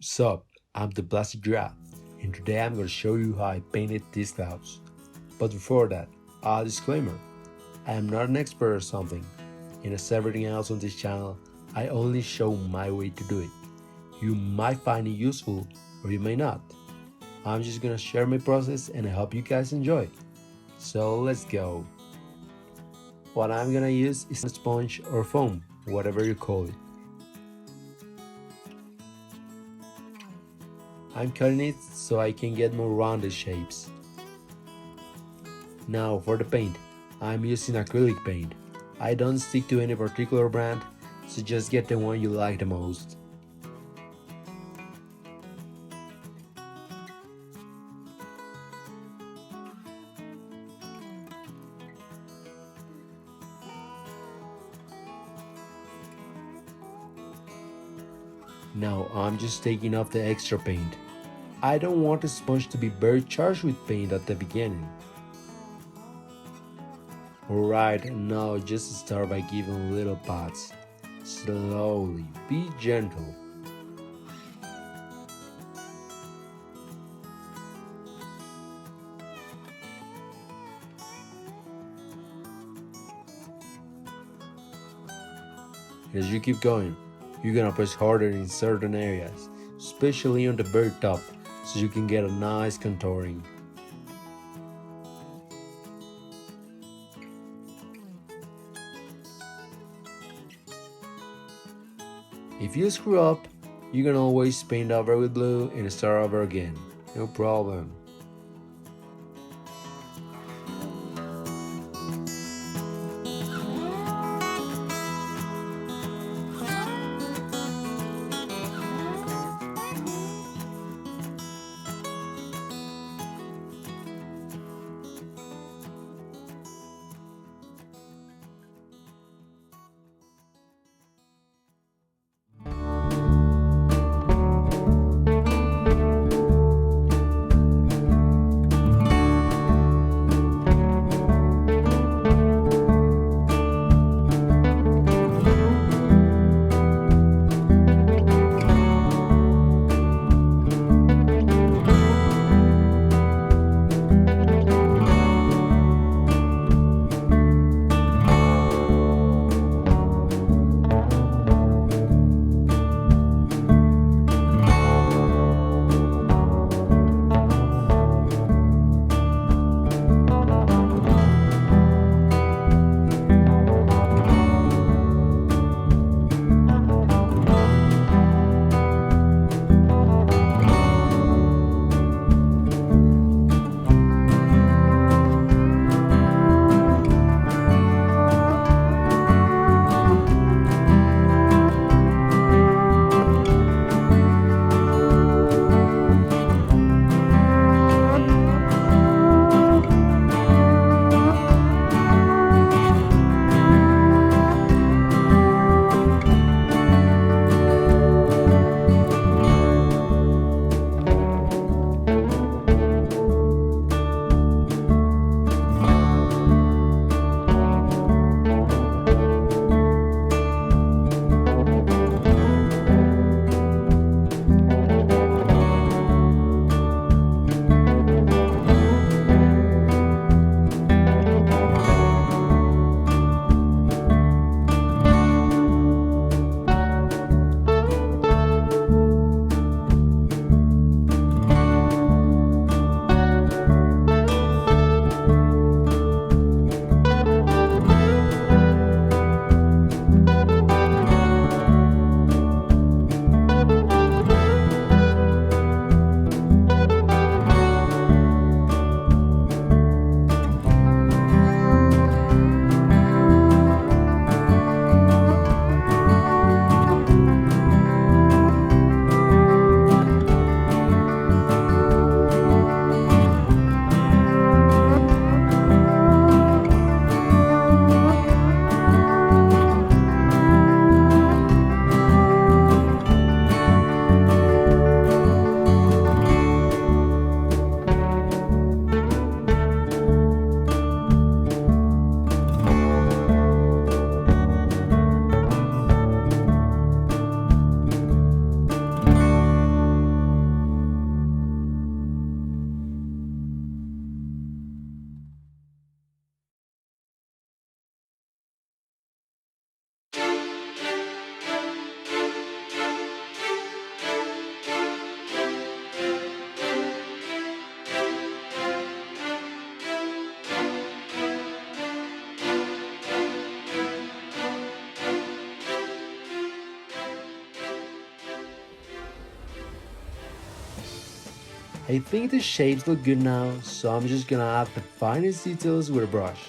Sup, I'm the PlasticGiraffe, and today I'm going to show you how I painted these clouds. But before that, a disclaimer, I am not an expert or something, and as everything else on this channel, I only show my way to do it. You might find it useful, or you may not. I'm just going to share my process and I hope you guys enjoy. So let's go. What I'm going to use is a sponge or foam, whatever you call it. I'm cutting it so I can get more rounded shapes. Now for the paint, I'm using acrylic paint. I don't stick to any particular brand, so just get the one you like the most. Now I'm just taking off the extra paint. I don't want the sponge to be very charged with paint at the beginning. Alright, now just start by giving little pats. Slowly, be gentle. As you keep going, you're gonna press harder in certain areas, especially on the very top, so you can get a nice contouring. If you screw up, you can always paint over with blue and start over again. No problem. I think the shapes look good now, so I'm just gonna add the finest details with a brush.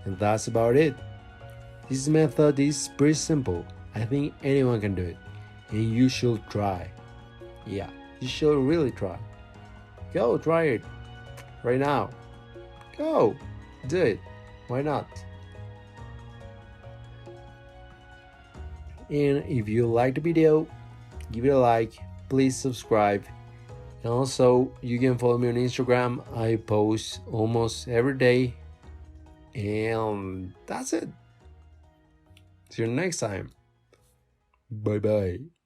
And that's about it. This method is pretty simple. I think anyone can do it. And you should try. Yeah, you should really try. Go try it right now. Go, do it. Why not? And if you like the video, give it a like, please subscribe. And also, you can follow me on Instagram. I post almost every day. And that's it. See you next time. Bye bye.